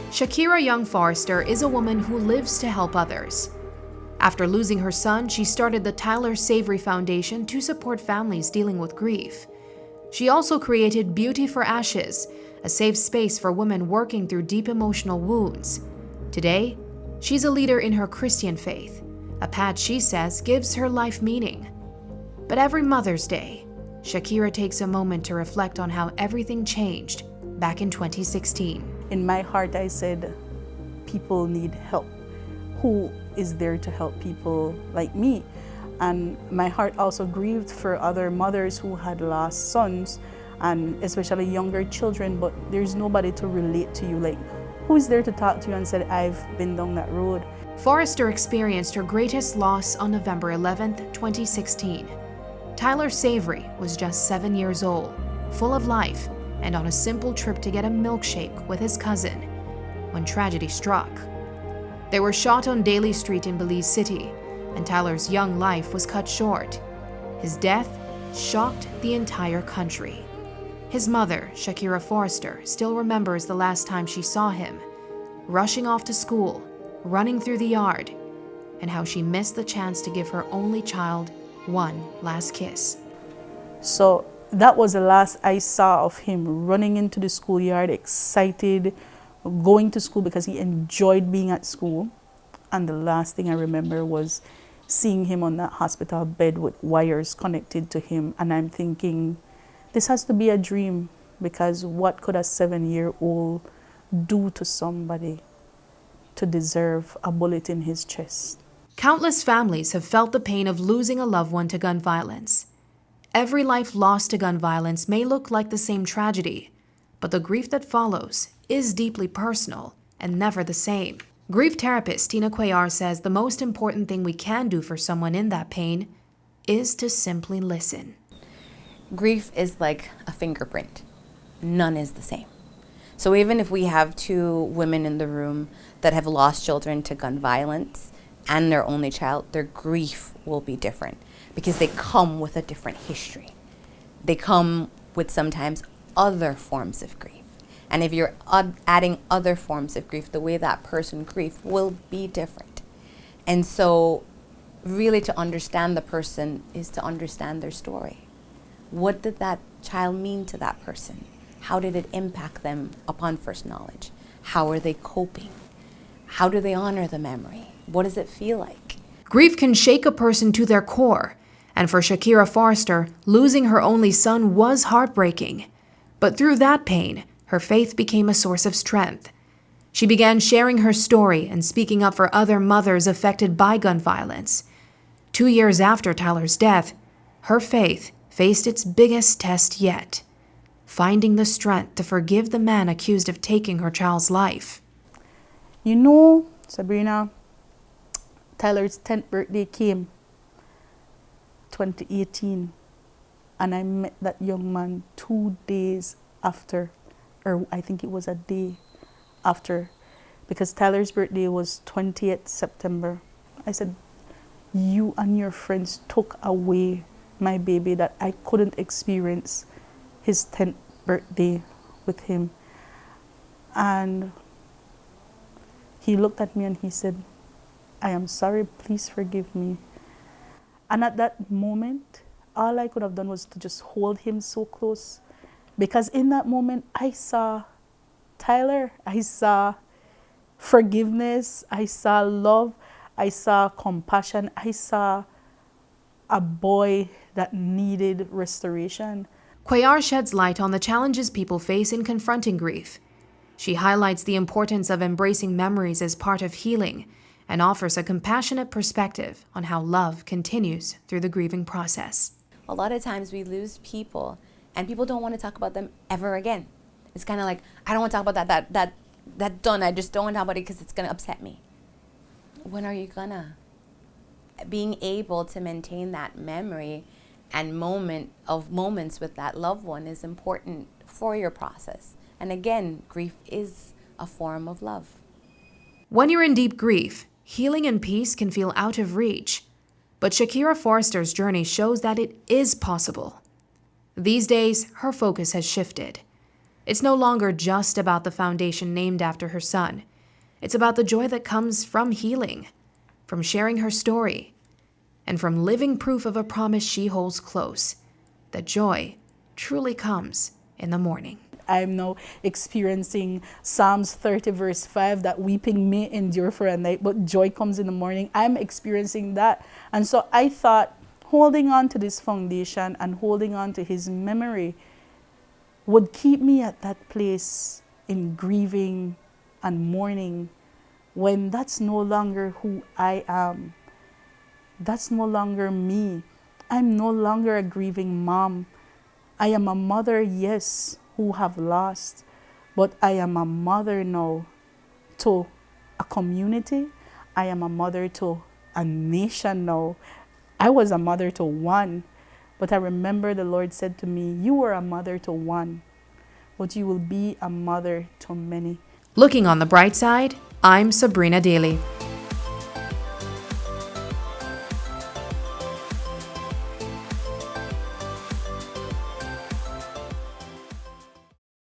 Shakera Young-Forrester is a woman who lives to help others. After losing her son, she started the Tyler Savery Foundation to support families dealing with grief. She also created Beauty for Ashes, a safe space for women working through deep emotional wounds. Today, she's a leader in her Christian faith, a path she says gives her life meaning. But every Mother's Day, Shakera takes a moment to reflect on how everything changed back in 2016. In my heart, I said, people need help. Who is there to help people like me? And my heart also grieved for other mothers who had lost sons, and especially younger children, but there's nobody to relate to you. Like, who is there to talk to you and said, I've been down that road? Forrester experienced her greatest loss on November 11, 2016. Tyler Savery was just 7 years old, full of life, and on a simple trip to get a milkshake with his cousin, when tragedy struck. They were shot on Daly Street in Belize City, and Tyler's young life was cut short. His death shocked the entire country. His mother, Shakera Forrester, still remembers the last time she saw him, rushing off to school, running through the yard, and how she missed the chance to give her only child one last kiss. So that was the last I saw of him, running into the schoolyard, excited, going to school because he enjoyed being at school. And the last thing I remember was seeing him on that hospital bed with wires connected to him. And I'm thinking, this has to be a dream, because what could a 7-year-old do to somebody to deserve a bullet in his chest? Countless families have felt the pain of losing a loved one to gun violence. Every life lost to gun violence may look like the same tragedy, but the grief that follows is deeply personal and never the same. Grief therapist Tina Cuellar says the most important thing we can do for someone in that pain is to simply listen. Grief is like a fingerprint. None is the same. So even if we have two women in the room that have lost children to gun violence and their only child, their grief will be different because they come with a different history. They come with sometimes other forms of grief. And if you're adding other forms of grief, the way that person grieves will be different. And so really to understand the person is to understand their story. What did that child mean to that person? How did it impact them upon first knowledge? How are they coping? How do they honor the memory? What does it feel like? Grief can shake a person to their core, and for Shakera Forrester, losing her only son was heartbreaking. But through that pain, her faith became a source of strength. She began sharing her story and speaking up for other mothers affected by gun violence. 2 years after Tyler's death, her faith faced its biggest test yet, finding the strength to forgive the man accused of taking her child's life. You know, Sabreena, Tyler's 10th birthday came 2018, and I met that young man 2 days after, or I think it was a day after, because Tyler's birthday was 20th September. I said, you and your friends took away my baby, that I couldn't experience his 10th birthday with him. And he looked at me and he said, I am sorry, please forgive me. And at that moment, all I could have done was to just hold him so close, because in that moment, I saw Tyler, I saw forgiveness, I saw love, I saw compassion, I saw a boy that needed restoration. Cuellar sheds light on the challenges people face in confronting grief. She highlights the importance of embracing memories as part of healing and offers a compassionate perspective on how love continues through the grieving process. A lot of times we lose people and people don't want to talk about them ever again. It's kind of like, I don't want to talk about that done. I just don't want to talk about it because it's going to upset me. When are you gonna? Being able to maintain that memory and moments with that loved one is important for your process. And again, grief is a form of love. When you're in deep grief, healing and peace can feel out of reach. But Shakera Forrester's journey shows that it is possible. These days, her focus has shifted. It's no longer just about the foundation named after her son. It's about the joy that comes from healing, from sharing her story, and from living proof of a promise she holds close, that joy truly comes in the morning. I'm now experiencing Psalms 30 verse 5, that weeping may endure for a night, but joy comes in the morning. I'm experiencing that. And so I thought holding on to this foundation and holding on to his memory would keep me at that place in grieving and mourning, when that's no longer who I am. That's no longer me. I'm no longer a grieving mom. I am a mother, yes, who have lost, but I am a mother now to a community. I am a mother to a nation now. I was a mother to one, but I remember the Lord said to me, you were a mother to one, but you will be a mother to many. Looking on the bright side, I'm Sabreena Daly.